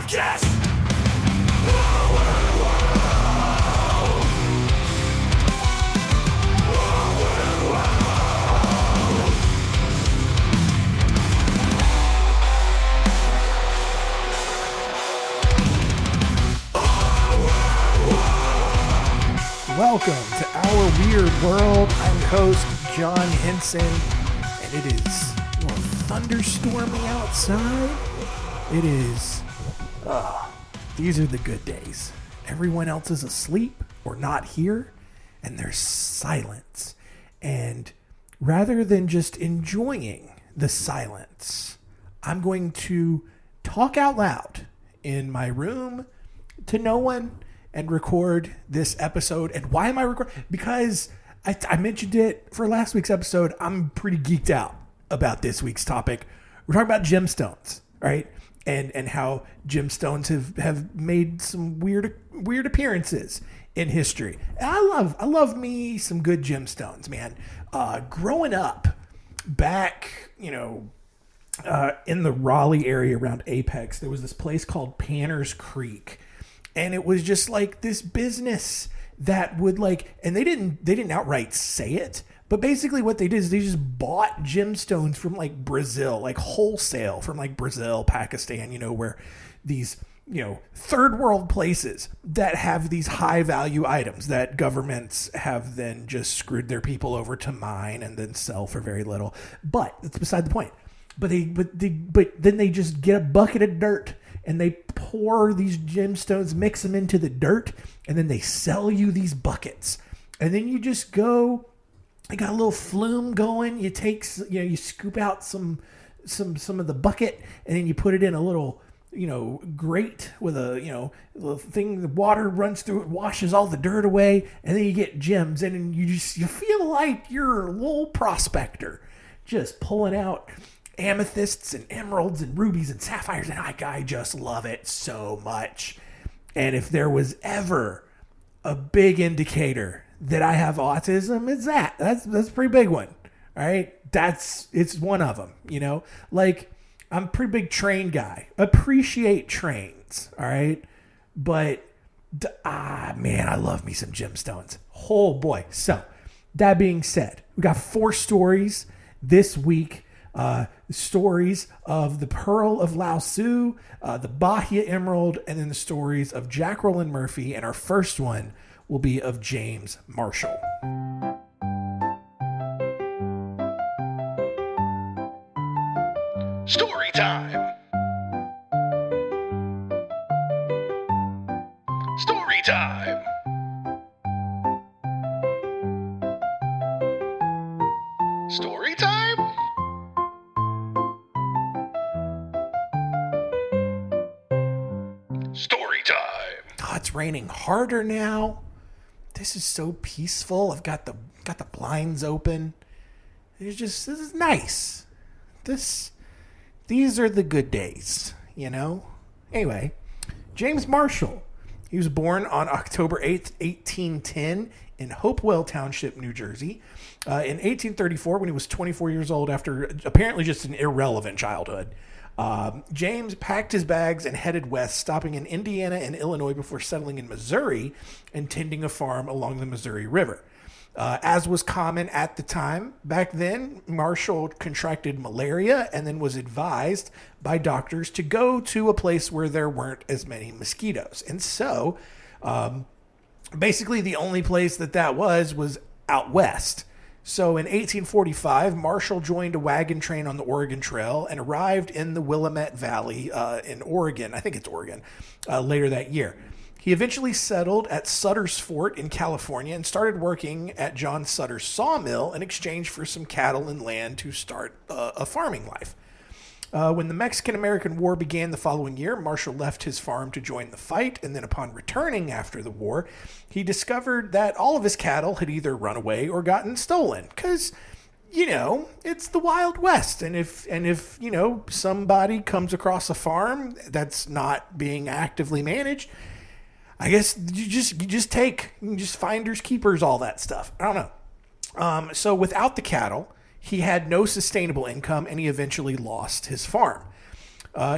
Podcast. Welcome to Our Weird World. I'm your host, John Henson, and it is thunderstormy outside. It is, these are the good days. Everyone else is asleep or not here, and there's silence. And rather than just enjoying the silence, I'm going to talk out loud in my room to no one and record this episode. And why am I recording? Because I mentioned it for last week's episode. I'm pretty geeked out about this week's topic. We're talking about gemstones, right? And how gemstones have made some weird appearances in history. And I love me some good gemstones, man. Growing up back, in the Raleigh area around Apex, there was this place called Panner's Creek. And it was just like this business that would and they didn't outright say it, but basically what they did is they just bought gemstones from Brazil, wholesale from Brazil, Pakistan, where these, third world places that have these high value items that governments have then just screwed their people over to mine and then sell for very little. But it's beside the point. But then they just get a bucket of dirt and they pour these gemstones, mix them into the dirt, and then they sell you these buckets. And then you just go, you got a little flume going. You take, you scoop out some of the bucket, and then you put it in a little, grate with a, little thing. The water runs through it, washes all the dirt away, and then you get gems. And you feel like you're a little prospector, just pulling out amethysts and emeralds and rubies and sapphires, and I just love it so much. And if there was ever a big indicator that I have autism, it's that's a pretty big one. All right, it's one of them. I'm a pretty big train guy. Appreciate trains. All right, but man, I love me some gemstones. Oh boy. So that being said, we got 4 stories this week. Stories of the Pearl of Lau Tzu, the Bahia Emerald, and then the stories of Jack Roland Murphy. And our first one will be of James Marshall. Story time. Story time. Story time? Story time. Oh, it's raining harder now. This is so peaceful. I've got the blinds open. This is nice. These are the good days, Anyway, James Marshall. He was born on October 8th, 1810 in Hopewell Township, New Jersey. In 1834, when he was 24 years old, after apparently just an irrelevant childhood, James packed his bags and headed west, stopping in Indiana and Illinois before settling in Missouri and tending a farm along the Missouri River. As was common at the time, back then, Marshall contracted malaria and then was advised by doctors to go to a place where there weren't as many mosquitoes. And so, basically the only place that was out west. So in 1845, Marshall joined a wagon train on the Oregon Trail and arrived in the Willamette Valley in Oregon. I think it's Oregon, later that year. He eventually settled at Sutter's Fort in California and started working at John Sutter's sawmill in exchange for some cattle and land to start a farming life. When the Mexican-American War began the following year, Marshall left his farm to join the fight, and then upon returning after the war, he discovered that all of his cattle had either run away or gotten stolen, because, it's the Wild West, and if somebody comes across a farm that's not being actively managed, I guess you just finders, keepers, all that stuff. I don't know. So without the cattle, he had no sustainable income, and he eventually lost his farm.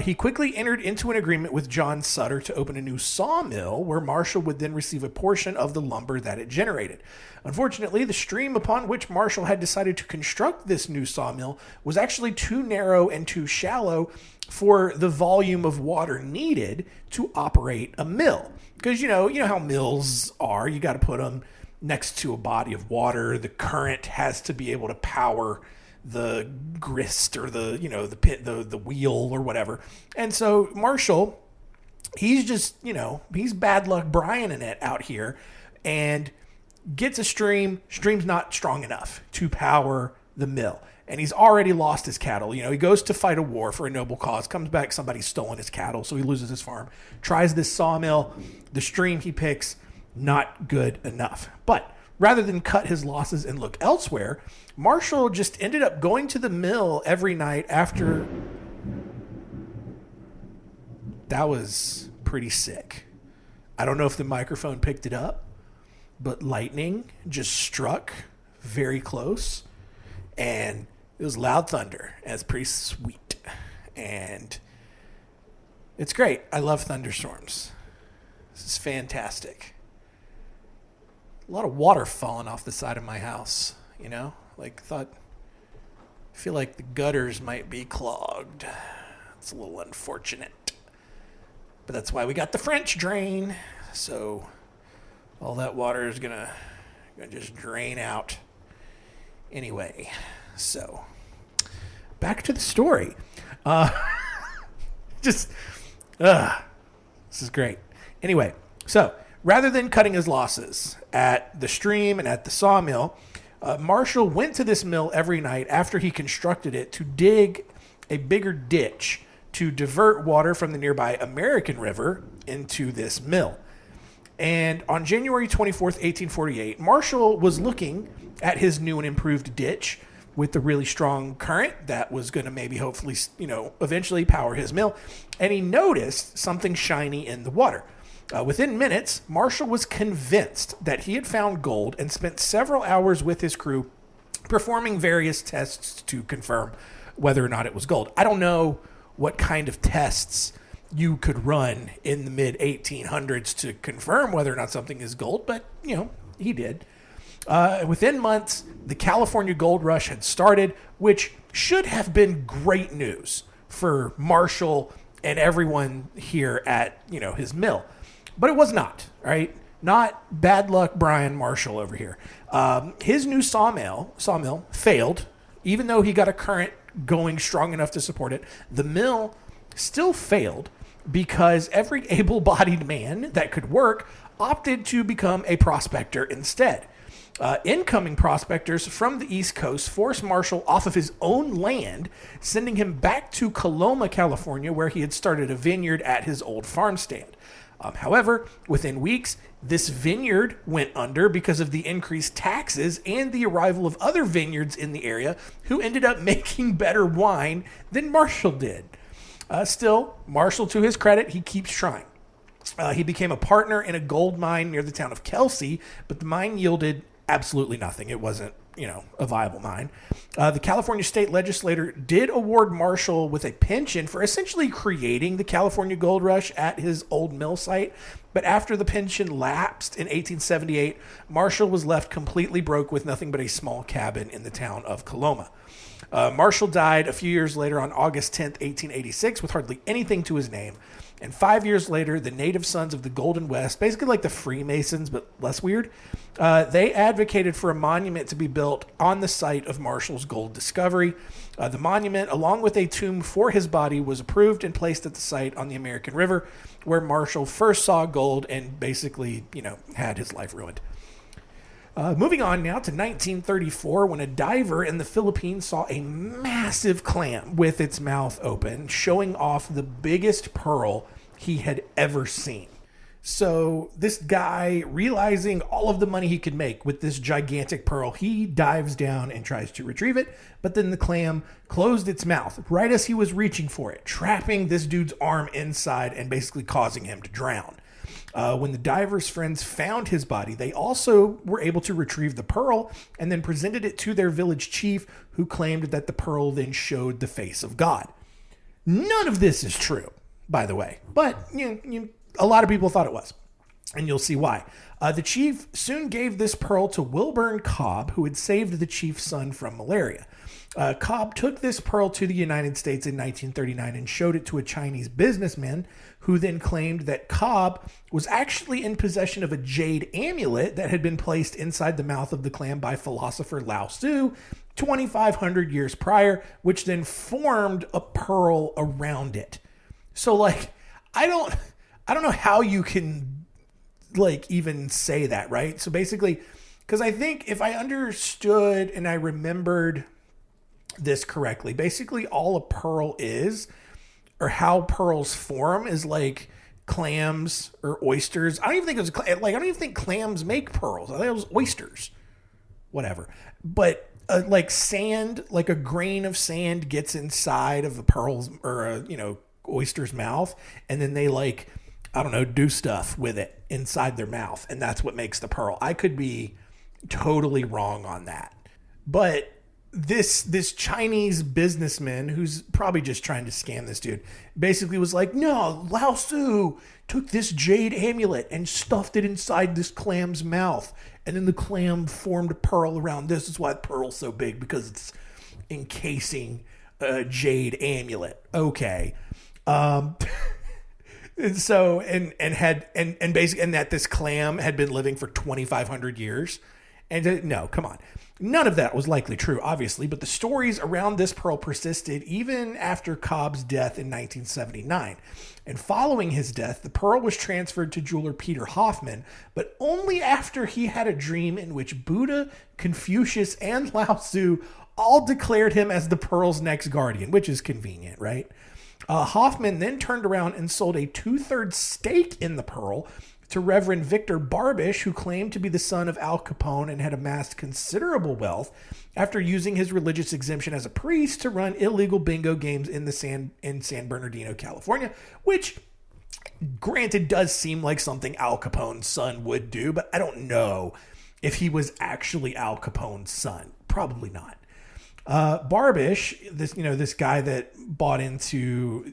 He quickly entered into an agreement with John Sutter to open a new sawmill where Marshall would then receive a portion of the lumber that it generated. Unfortunately, the stream upon which Marshall had decided to construct this new sawmill was actually too narrow and too shallow for the volume of water needed to operate a mill. Because, you know how mills are. You got to put them next to a body of water. The current has to be able to power the grist or the pit, the wheel or whatever. And so Marshall, he's just, he's bad luck Brian in it out here and gets a stream's not strong enough to power the mill. And he's already lost his cattle. He goes to fight a war for a noble cause, comes back, somebody's stolen his cattle, so he loses his farm. Tries this sawmill, the stream he picks, not good enough. But rather than cut his losses and look elsewhere, Marshall just ended up going to the mill every night after. That was pretty sick. I don't know if the microphone picked it up, but lightning just struck very close, and it was loud thunder, and it's pretty sweet, and it's great. I love thunderstorms. This is fantastic. A lot of water falling off the side of my house, I feel like the gutters might be clogged. It's a little unfortunate, but that's why we got the French drain. So all that water is gonna just drain out. Anyway, so back to the story. This is great. Anyway, so rather than cutting his losses at the stream and at the sawmill, Marshall went to this mill every night after he constructed it to dig a bigger ditch to divert water from the nearby American River into this mill. And on January 24th, 1848, Marshall was looking at his new and improved ditch with the really strong current that was going to maybe hopefully, eventually power his mill. And he noticed something shiny in the water. Within minutes, Marshall was convinced that he had found gold and spent several hours with his crew performing various tests to confirm whether or not it was gold. I don't know what kind of tests you could run in the mid-1800s to confirm whether or not something is gold, but, he did. Within months, the California gold rush had started, which should have been great news for Marshall and everyone here at, his mill. But it was not, right? Not bad luck Brian Marshall over here. His new sawmill failed, even though he got a current going strong enough to support it. The mill still failed because every able-bodied man that could work opted to become a prospector instead. Incoming prospectors from the East Coast forced Marshall off of his own land, sending him back to Coloma, California, where he had started a vineyard at his old farm stand. However, within weeks, this vineyard went under because of the increased taxes and the arrival of other vineyards in the area who ended up making better wine than Marshall did. Still, Marshall, to his credit, he keeps trying. He became a partner in a gold mine near the town of Kelsey, but the mine yielded absolutely nothing. It wasn't, a viable mine. The California state legislature did award Marshall with a pension for essentially creating the California gold rush at his old mill site. But after the pension lapsed in 1878, Marshall was left completely broke with nothing but a small cabin in the town of Coloma. Marshall died a few years later on August 10th, 1886, with hardly anything to his name. And 5 years later, the Native Sons of the Golden West, basically like the Freemasons, but less weird, they advocated for a monument to be built on the site of Marshall's gold discovery. The monument, along with a tomb for his body, was approved and placed at the site on the American River, where Marshall first saw gold and basically, had his life ruined. Moving on now to 1934, when a diver in the Philippines saw a massive clam with its mouth open, showing off the biggest pearl he had ever seen. So this guy, realizing all of the money he could make with this gigantic pearl, he dives down and tries to retrieve it, but then the clam closed its mouth right as he was reaching for it, trapping this dude's arm inside and basically causing him to drown. When the diver's friends found his body, they also were able to retrieve the pearl and then presented it to their village chief, who claimed that the pearl then showed the face of God. None of this is true, by the way, but a lot of people thought it was, and you'll see why. The chief soon gave this pearl to Wilburn Cobb, who had saved the chief's son from malaria. Cobb took this pearl to the United States in 1939 and showed it to a Chinese businessman, who then claimed that Cobb was actually in possession of a jade amulet that had been placed inside the mouth of the clam by philosopher Lao Tzu 2,500 years prior, which then formed a pearl around it. So, like, I don't know how you can, like, even say that, right? So basically, because I think if I understood and I remembered this correctly, basically all a pearl is, or how pearls form, is like clams or oysters. I don't even think it was I don't even think clams make pearls. I think it was oysters, whatever. But like sand, like a grain of sand gets inside of a pearl's or a oyster's mouth, and then they do stuff with it inside their mouth, and that's what makes the pearl. I could be totally wrong on that, but this Chinese businessman, who's probably just trying to scam this dude, basically was like, no, Lao Tzu took this jade amulet and stuffed it inside this clam's mouth, and then the clam formed a pearl around this. Is why the pearl's so big, because it's encasing a jade amulet. Okay. And so, and that this clam had been living for 2,500 years. And no, come on. None of that was likely true, obviously, but the stories around this pearl persisted even after Cobb's death in 1979. And following his death, the pearl was transferred to jeweler Peter Hoffman, but only after he had a dream in which Buddha, Confucius, and Lao Tzu all declared him as the pearl's next guardian, which is convenient, right? Hoffman then turned around and sold a 2/3 stake in the pearl to Reverend Victor Barbish, who claimed to be the son of Al Capone and had amassed considerable wealth after using his religious exemption as a priest to run illegal bingo games in San Bernardino, California, which, granted, does seem like something Al Capone's son would do, but I don't know if he was actually Al Capone's son. Probably not. Barbish, this guy that bought into,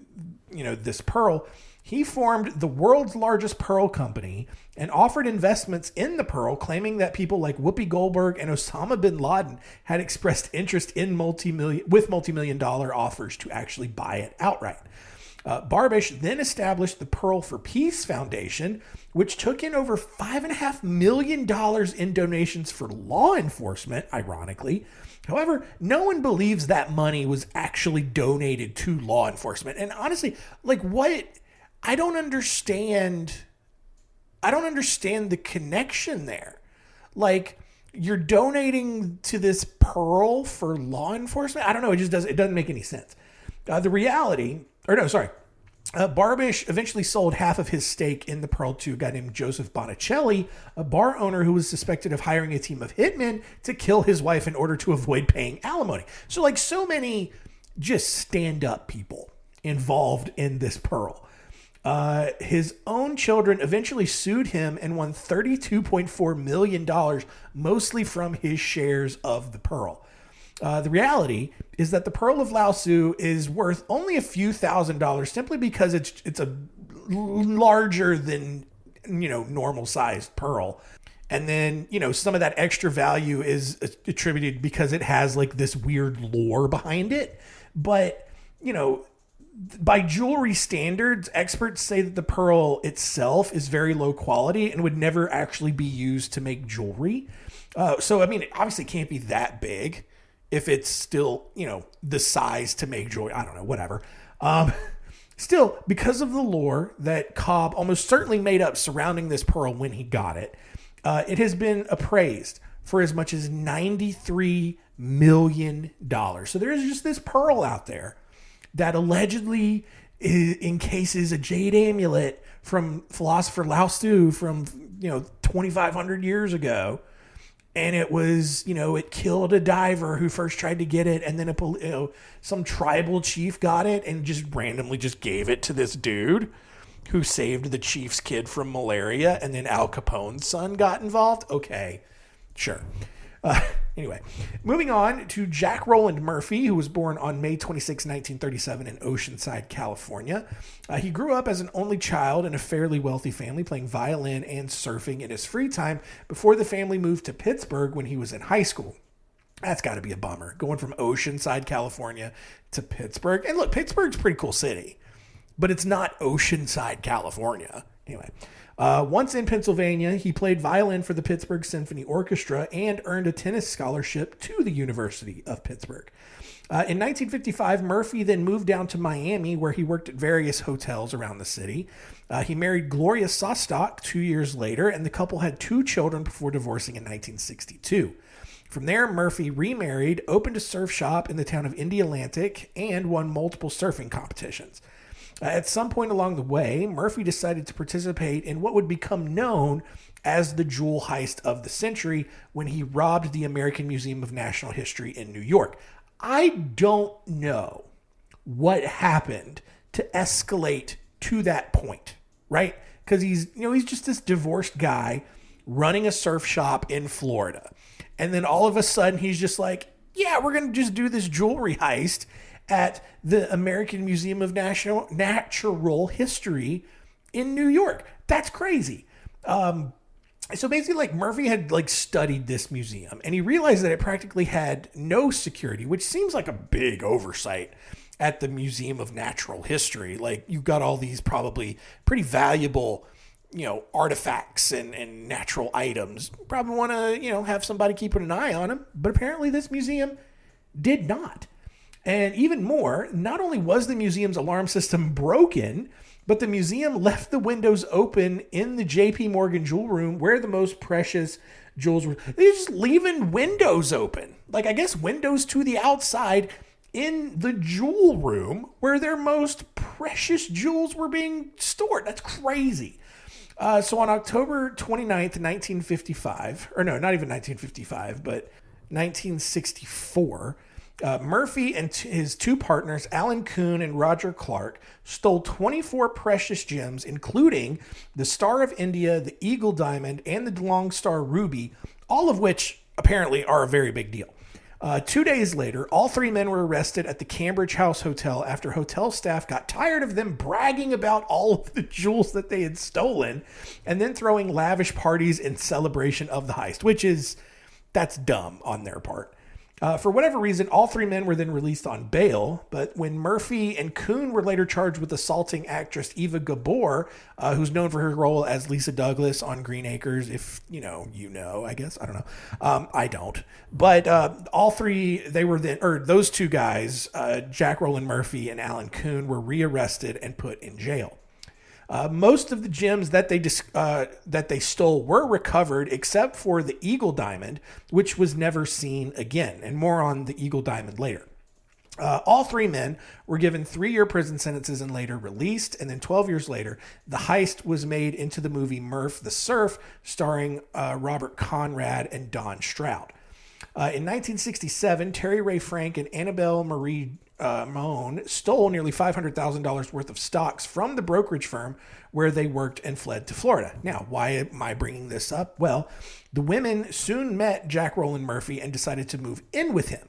this pearl, he formed the world's largest pearl company and offered investments in the pearl, claiming that people like Whoopi Goldberg and Osama bin Laden had expressed interest in multi-million-dollar offers to actually buy it outright. Barbish then established the Pearl for Peace Foundation, which took in over $5.5 million in donations for law enforcement, ironically. However, no one believes that money was actually donated to law enforcement. And honestly, I don't understand the connection there. Like, you're donating to this pearl for law enforcement? I don't know. It doesn't make any sense. Barbish eventually sold half of his stake in the pearl to a guy named Joseph Botticelli, a bar owner who was suspected of hiring a team of hitmen to kill his wife in order to avoid paying alimony. So, so many just stand-up people involved in this pearl. His own children eventually sued him and won $32.4 million, mostly from his shares of the pearl. The reality is that the Pearl of Lau Tzu is worth only a few $1,000s simply because it's a larger than, normal sized pearl. And then, some of that extra value is attributed because it has this weird lore behind it. But, by jewelry standards, experts say that the pearl itself is very low quality and would never actually be used to make jewelry. It obviously can't be that big if it's still, the size to make jewelry. I don't know, whatever. Still, because of the lore that Cobb almost certainly made up surrounding this pearl when he got it, it has been appraised for as much as $93 million. So there is just this pearl out there that allegedly encases a jade amulet from philosopher Lao Tzu from, 2,500 years ago. And it was, it killed a diver who first tried to get it. And then some tribal chief got it and just randomly just gave it to this dude who saved the chief's kid from malaria. And then Al Capone's son got involved. Okay, sure. Anyway, moving on to Jack Roland Murphy, who was born on May 26, 1937 in Oceanside, California. He grew up as an only child in a fairly wealthy family, playing violin and surfing in his free time before the family moved to Pittsburgh when he was in high school. That's got to be a bummer, going from Oceanside, California to Pittsburgh. And look, Pittsburgh's a pretty cool city, but it's not Oceanside, California. Anyway, once in Pennsylvania, he played violin for the Pittsburgh Symphony Orchestra and earned a tennis scholarship to the University of Pittsburgh. In 1955, Murphy then moved down to Miami, where he worked at various hotels around the city. He married Gloria Sostock 2 years later, and the couple had 2 children before divorcing in 1962. From there, Murphy remarried, opened a surf shop in the town of Indialantic, and won multiple surfing competitions. At some point along the way, Murphy decided to participate in what would become known as the jewel heist of the century when he robbed the American Museum of Natural History in New York. I don't know what happened to escalate to that point, right? Because he's just this divorced guy running a surf shop in Florida. And then all of a sudden he's just like, yeah, we're going to just do this jewelry heist at the American Museum of Natural History in New York. That's crazy. So basically, like, Murphy had studied this museum, and he realized that it practically had no security, which seems like a big oversight at the Museum of Natural History. Like, you've got all these probably pretty valuable, artifacts and natural items. Probably want to, have somebody keeping an eye on them. But apparently this museum did not. And even more, not only was the museum's alarm system broken, but the museum left the windows open in the J.P. Morgan jewel room where the most precious jewels were. They're just leaving windows open. I guess windows to the outside in the jewel room where their most precious jewels were being stored. That's crazy. So on October 29th, 1955, or no, not even 1955, but 1964, Murphy and his 2 partners, Alan Kuhn and Roger Clark, stole 24 precious gems, including the Star of India, the Eagle Diamond, and the Long Star Ruby, all of which apparently are a very big deal. 2 days later, all 3 men were arrested at the Cambridge House Hotel after hotel staff got tired of them bragging about all of the jewels that they had stolen and then throwing lavish parties in celebration of the heist, that's dumb on their part. For whatever reason, all 3 men were then released on bail, but when Murphy and Kuhn were later charged with assaulting actress Eva Gabor, who's known for her role as Lisa Douglas on Green Acres, if I guess, I don't know. I don't. But all 3, those 2 guys, Jack Roland Murphy and Alan Kuhn, were rearrested and put in jail. Most of the gems that they stole were recovered, except for the Eagle Diamond, which was never seen again. And more on the Eagle Diamond later. All 3 men were given 3-year prison sentences and later released. And then 12 years later, the heist was made into the movie Murph the Surf, starring Robert Conrad and Don Stroud. In 1967, Terry Ray Frank and Annabelle Marie Moan stole nearly $500,000 worth of stocks from the brokerage firm where they worked and fled to Florida. Now, why am I bringing this up? Well, the women soon met Jack Roland Murphy and decided to move in with him.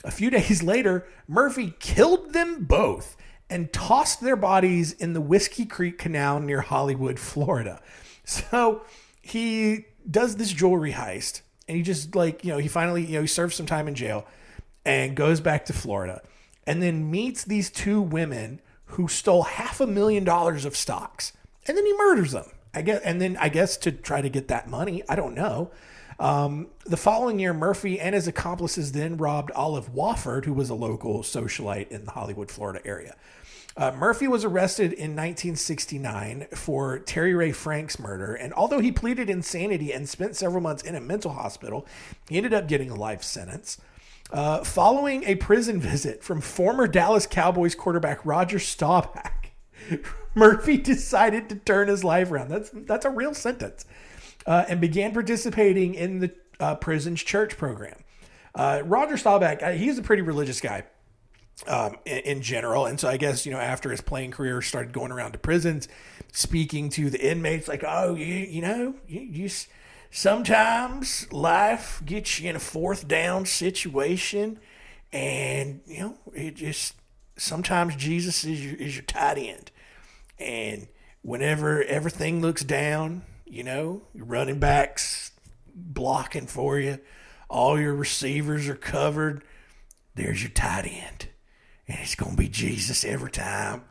A few days later, Murphy killed them both and tossed their bodies in the Whiskey Creek Canal near Hollywood, Florida. So he does this jewelry heist, and he just he finally, he serves some time in jail and goes back to Florida. And then meets these 2 women who stole $500,000 of stocks. And then he murders them. I guess to try to get that money. I don't know. The following year, Murphy and his accomplices then robbed Olive Wofford, who was a local socialite in the Hollywood, Florida area. Murphy was arrested in 1969 for Terry Ray Frank's murder. And although he pleaded insanity and spent several months in a mental hospital, he ended up getting a life sentence. Following a prison visit from former Dallas Cowboys quarterback Roger Staubach, Murphy decided to turn his life around. That's a real sentence. And began participating in the prison's church program. Roger Staubach, he's a pretty religious guy in general. And so I guess, after his playing career, started going around to prisons, speaking to the inmates like, oh, sometimes life gets you in a fourth down situation, and it just sometimes Jesus is your tight end, and whenever everything looks down, your running backs blocking for you, all your receivers are covered. There's your tight end, and it's gonna be Jesus every time.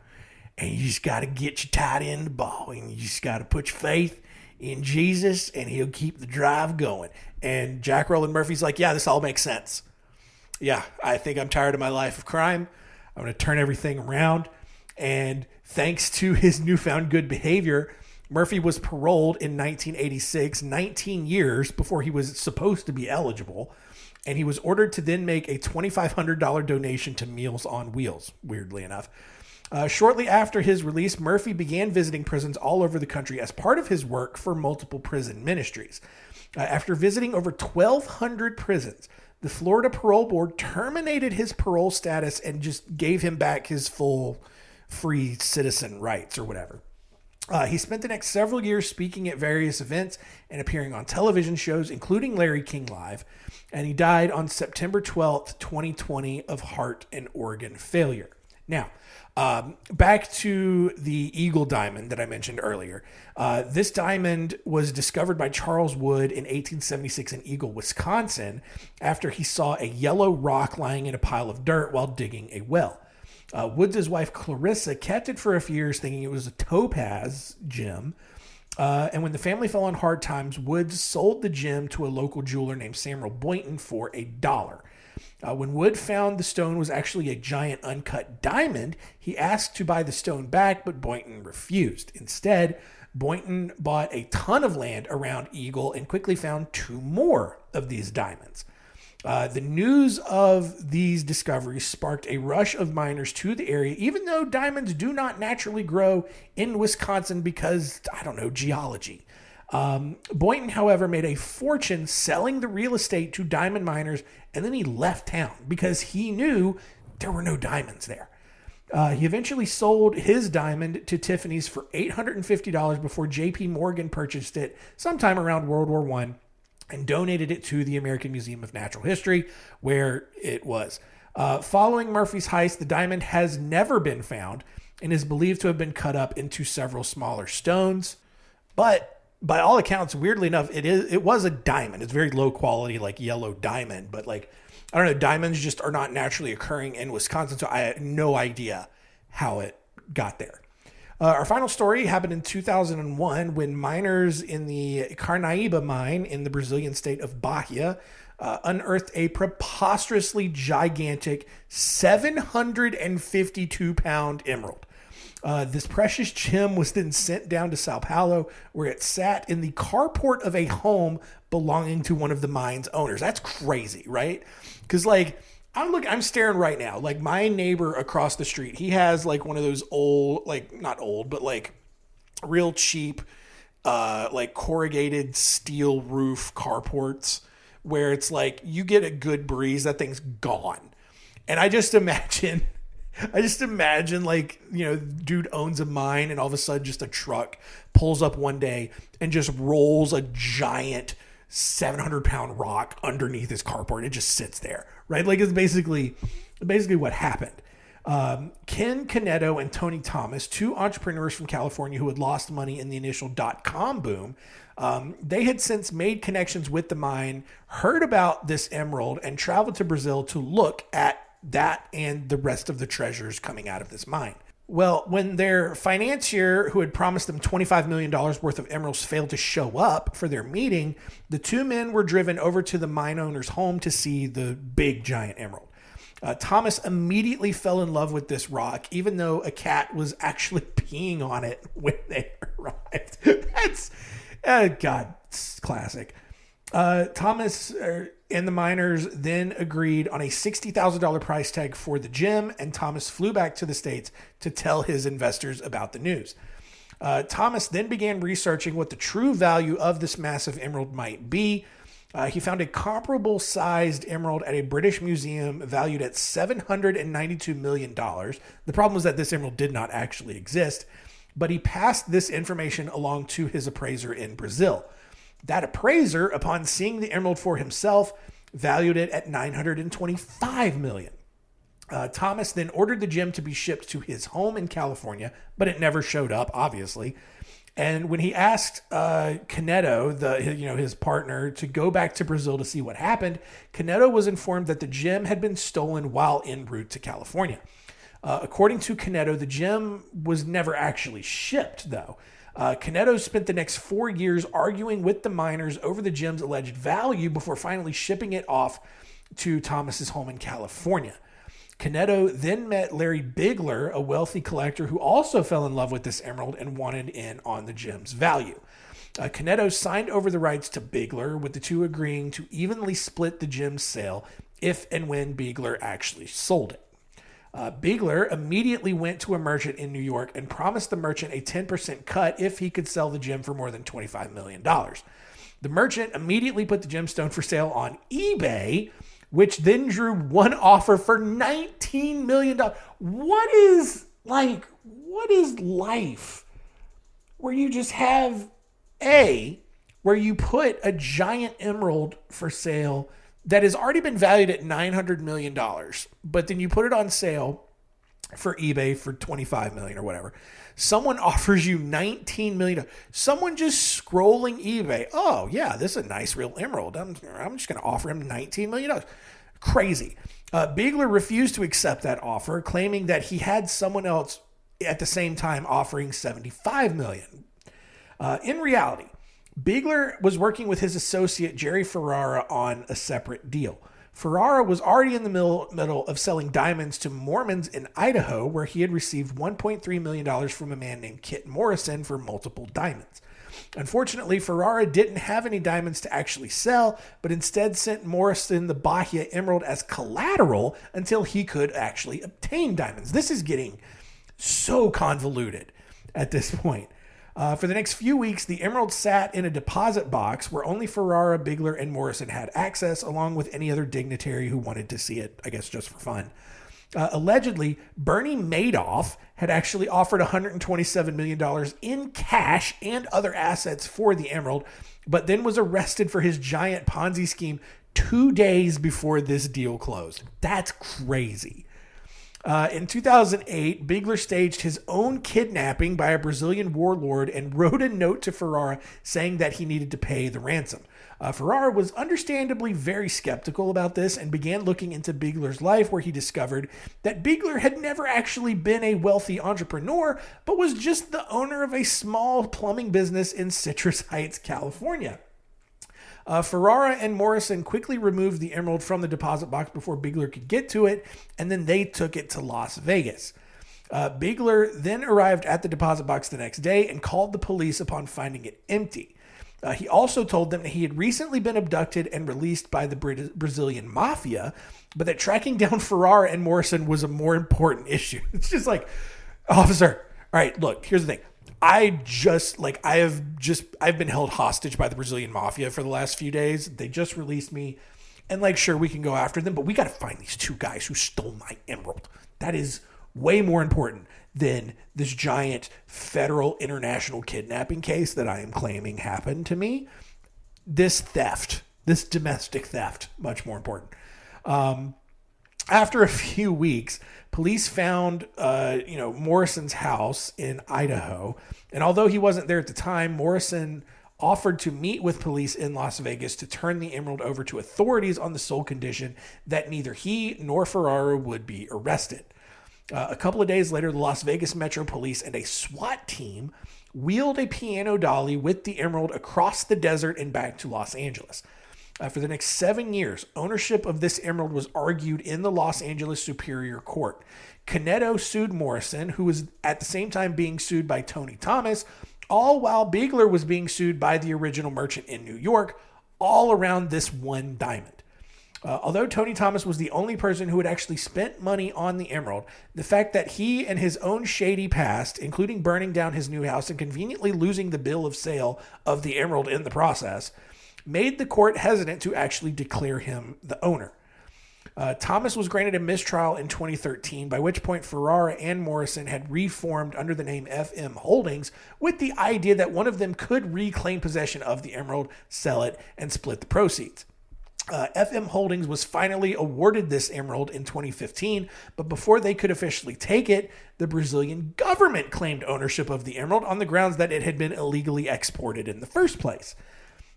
And you just got to get your tight end the ball, and you just got to put your faith in Jesus, and he'll keep the drive going. And Jack Roland Murphy's like, yeah, this all makes sense. Yeah, I think I'm tired of my life of crime. I'm going to turn everything around. And thanks to his newfound good behavior, Murphy was paroled in 1986, 19 years before he was supposed to be eligible. And he was ordered to then make a $2,500 donation to Meals on Wheels, weirdly enough. Shortly after his release, Murphy began visiting prisons all over the country as part of his work for multiple prison ministries. After visiting over 1,200 prisons, the Florida Parole Board terminated his parole status and just gave him back his full free citizen rights or whatever. He spent the next several years speaking at various events and appearing on television shows, including Larry King Live, and he died on September 12th, 2020 of heart and organ failure. Now, back to the Eagle Diamond that I mentioned earlier. This diamond was discovered by Charles Wood in 1876 in Eagle, Wisconsin, after he saw a yellow rock lying in a pile of dirt while digging a well. Woods' wife Clarissa kept it for a few years, thinking it was a topaz gem. And when the family fell on hard times, Woods sold the gem to a local jeweler named Samuel Boynton for $1. When Wood found the stone was actually a giant uncut diamond, he asked to buy the stone back, but Boynton refused. Instead, Boynton bought a ton of land around Eagle and quickly found 2 more of these diamonds. The news of these discoveries sparked a rush of miners to the area, even though diamonds do not naturally grow in Wisconsin because, geology. Boynton, however, made a fortune selling the real estate to diamond miners, and then he left town because he knew there were no diamonds there. He eventually sold his diamond to Tiffany's for $850 before J.P. Morgan purchased it sometime around World War I and donated it to the American Museum of Natural History, where it was. Following Murphy's heist, the diamond has never been found and is believed to have been cut up into several smaller stones. But by all accounts, weirdly enough, it was a diamond. It's very low quality, like yellow diamond, but diamonds just are not naturally occurring in Wisconsin, so I had no idea how it got there. Our final story happened in 2001 when miners in the Carnaíba mine in the Brazilian state of Bahia unearthed a preposterously gigantic 752-pound emerald. This precious gem was then sent down to Sao Paulo, where it sat in the carport of a home belonging to one of the mine's owners. That's crazy, right? Because I'm staring right now. Like, my neighbor across the street, he has one of those old, not old, but real cheap, corrugated steel roof carports where it's you get a good breeze, that thing's gone. And I just imagine dude owns a mine and all of a sudden just a truck pulls up one day and just rolls a giant 700-pound rock underneath his carport. It just sits there, right? It's basically what happened. Ken Canetto and Tony Thomas, 2 entrepreneurs from California who had lost money in the initial .com boom, they had since made connections with the mine, heard about this emerald, and traveled to Brazil to look at that and the rest of the treasures coming out of this mine. Well, when their financier, who had promised them $25 million worth of emeralds, failed to show up for their meeting, the 2 men were driven over to the mine owner's home to see the big giant emerald. Thomas immediately fell in love with this rock, even though a cat was actually peeing on it when they arrived. That's, God, it's classic. Thomas and the miners then agreed on a $60,000 price tag for the gem, and Thomas flew back to the States to tell his investors about the news. Thomas then began researching what the true value of this massive emerald might be. He found a comparable sized emerald at a British museum valued at $792 million. The problem was that this emerald did not actually exist, but he passed this information along to his appraiser in Brazil. That appraiser, upon seeing the emerald for himself, valued it at $925 million. Thomas then ordered the gem to be shipped to his home in California, but it never showed up, obviously. And when he asked Canedo, his partner, to go back to Brazil to see what happened, Canedo was informed that the gem had been stolen while en route to California. According to Canedo, the gem was never actually shipped, though. Canedo spent the next 4 years arguing with the miners over the gem's alleged value before finally shipping it off to Thomas's home in California. Canedo then met Larry Bigler, a wealthy collector who also fell in love with this emerald and wanted in on the gem's value. Canedo signed over the rights to Bigler, with the two agreeing to evenly split the gem's sale if and when Bigler actually sold it. Bigler immediately went to a merchant in New York and promised the merchant a 10% cut if he could sell the gem for more than $25 million. The merchant immediately put the gemstone for sale on eBay, which then drew one offer for $19 million. What is life where you just have where you put a giant emerald for sale that has already been valued at $900 million, but then you put it on sale for eBay for $25 million or whatever. Someone offers you $19 million. Someone just scrolling eBay. Oh, yeah, this is a nice real emerald. I'm just going to offer him $19 million. Crazy. Bigler refused to accept that offer, claiming that he had someone else at the same time offering $75 million. In reality, Bigler was working with his associate Jerry Ferrara on a separate deal. Ferrara was already in the middle of selling diamonds to Mormons in Idaho, where he had received $1.3 million from a man named Kit Morrison for multiple diamonds. Unfortunately, Ferrara didn't have any diamonds to actually sell, but instead sent Morrison the Bahia emerald as collateral until he could actually obtain diamonds. This is getting so convoluted at this point. For the next few weeks, the emerald sat in a deposit box where only Ferrara, Bigler, and Morrison had access, along with any other dignitary who wanted to see it, I guess just for fun. Allegedly, Bernie Madoff had actually offered $127 million in cash and other assets for the emerald, but then was arrested for his giant Ponzi scheme 2 days before this deal closed. That's crazy. In 2008, Bigler staged his own kidnapping by a Brazilian warlord and wrote a note to Ferrara saying that he needed to pay the ransom. Ferrara was understandably very skeptical about this and began looking into Bigler's life, where he discovered that Bigler had never actually been a wealthy entrepreneur, but was just the owner of a small plumbing business in Citrus Heights, California. Ferrara and Morrison quickly removed the emerald from the deposit box before Bigler could get to it, and then they took it to Las Vegas. Bigler then arrived at the deposit box the next day and called the police upon finding it empty. He also told them that he had recently been abducted and released by the Brazilian mafia, but that tracking down Ferrara and Morrison was a more important issue. It's just like, officer, all right, look, here's the thing. I've been held hostage by the Brazilian mafia for the last few days. They just released me, and sure, we can go after them, but we got to find these two guys who stole my emerald. That is way more important than this giant federal international kidnapping case that I am claiming happened to me. This domestic theft, much more important. After a few weeks, police found, Morrison's house in Idaho. And although he wasn't there at the time, Morrison offered to meet with police in Las Vegas to turn the emerald over to authorities on the sole condition that neither he nor Ferrara would be arrested. A couple of days later, the Las Vegas Metro Police and a SWAT team wheeled a piano dolly with the emerald across the desert and back to Los Angeles. For the next 7 years, ownership of this emerald was argued in the Los Angeles Superior Court. Canedo sued Morrison, who was at the same time being sued by Tony Thomas, all while Bigler was being sued by the original merchant in New York, all around this one diamond. Although Tony Thomas was the only person who had actually spent money on the emerald, the fact that he and his own shady past, including burning down his new house and conveniently losing the bill of sale of the emerald in the process, made the court hesitant to actually declare him the owner. Thomas was granted a mistrial in 2013, by which point Ferrara and Morrison had reformed under the name FM Holdings with the idea that one of them could reclaim possession of the emerald, sell it, and split the proceeds. FM Holdings was finally awarded this emerald in 2015, but before they could officially take it, the Brazilian government claimed ownership of the emerald on the grounds that it had been illegally exported in the first place.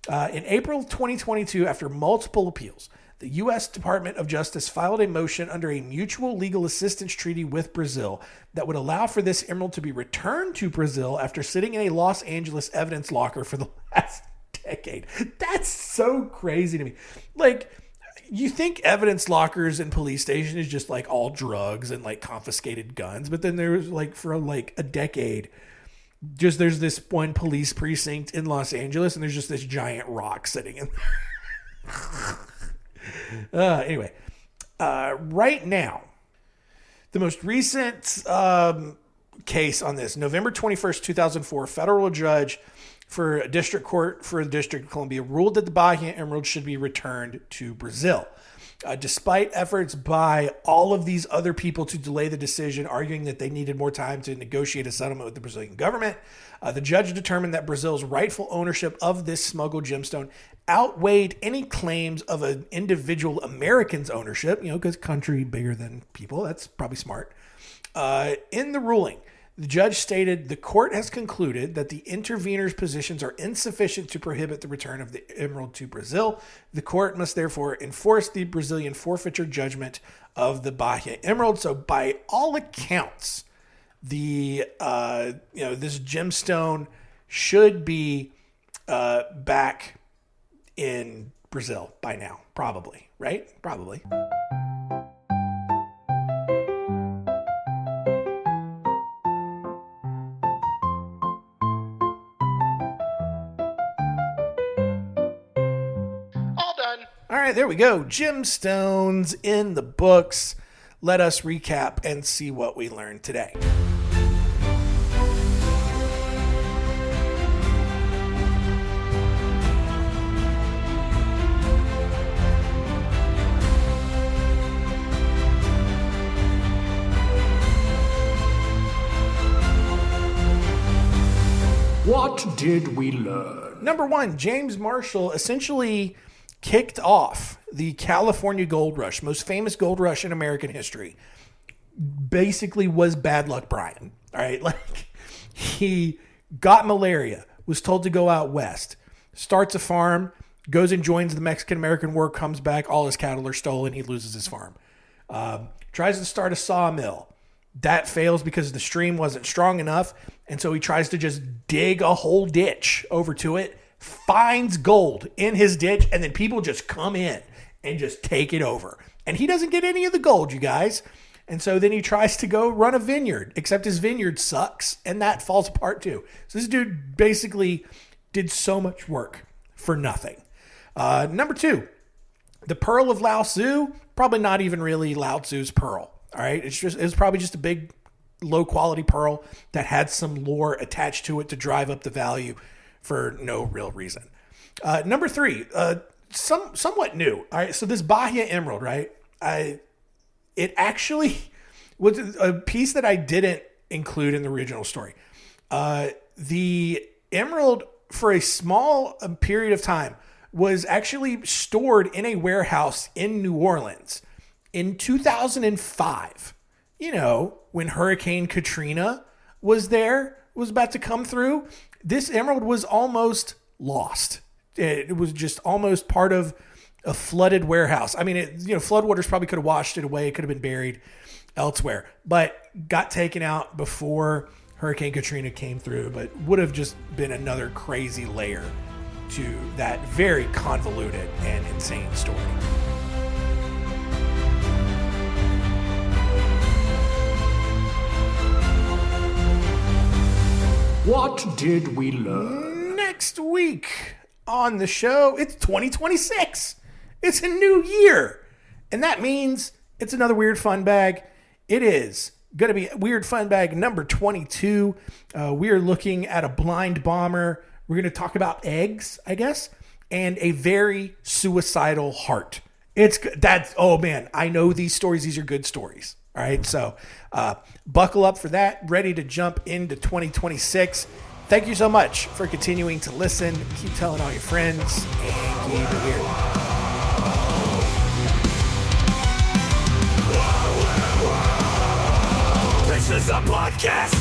In April 2022, after multiple appeals, the U.S. Department of Justice filed a motion under a mutual legal assistance treaty with Brazil that would allow for this emerald to be returned to Brazil after sitting in a Los Angeles evidence locker for the last decade. That's so crazy to me. Like, you think evidence lockers and police station is just like all drugs and like confiscated guns, but then there was like for like a decade, just there's this one police precinct in Los Angeles and there's just this giant rock sitting in there. Anyway, right now, the most recent case on this, November 21st, 2004, federal judge for a district court for the District of Columbia ruled that the Bahia emerald should be returned to Brazil. Despite efforts by all of these other people to delay the decision, arguing that they needed more time to negotiate a settlement with the Brazilian government, the judge determined that Brazil's rightful ownership of this smuggled gemstone outweighed any claims of an individual American's ownership, because country bigger than people. That's probably smart. In the ruling, the judge stated the court has concluded that the intervener's positions are insufficient to prohibit the return of the emerald to Brazil. The court must therefore enforce the Brazilian forfeiture judgment of the Bahia emerald. So by all accounts, the this gemstone should be back in Brazil by now, probably, right? Probably. All right, there we go. Gemstones in the books. Let us recap and see what we learned today. What did we learn? Number one, James Marshall essentially kicked off the California gold rush, most famous gold rush in American history. Basically was Bad Luck Brian. All right. Like, he got malaria, was told to go out west, starts a farm, goes and joins the Mexican-American War, comes back, all his cattle are stolen, he loses his farm. Tries to start a sawmill. That fails because the stream wasn't strong enough. And so he tries to just dig a whole ditch over to it, finds gold in his ditch, and then people just come in and just take it over. And he doesn't get any of the gold, you guys. And so then he tries to go run a vineyard, except his vineyard sucks, and that falls apart too. So this dude basically did so much work for nothing. Number two, the Pearl of Lau Tzu, probably not even really Lao Tzu's pearl. All right, it's probably just a big, low quality pearl that had some lore attached to it to drive up the value for no real reason. Number three, somewhat new. All right, so this Bahia emerald, right? It actually was a piece that I didn't include in the original story. The emerald, for a small period of time, was actually stored in a warehouse in New Orleans in 2005. When Hurricane Katrina was about to come through. This emerald was almost lost. It was just almost part of a flooded warehouse. I mean, floodwaters probably could have washed it away. It could have been buried elsewhere, but got taken out before Hurricane Katrina came through, but would have just been another crazy layer to that very convoluted and insane story. What did we learn? Next week on the show, it's 2026. It's a new year. And that means it's another Weird Fun Bag. It is going to be Weird Fun Bag number 22. We are looking at a blind bomber. We're going to talk about eggs, I guess, and a very suicidal heart It's that's oh man, I know these stories. These are good stories. All right, so buckle up for that. Ready to jump into 2026. Thank you so much for continuing to listen. Keep telling all your friends and keep it weird. This is a podcast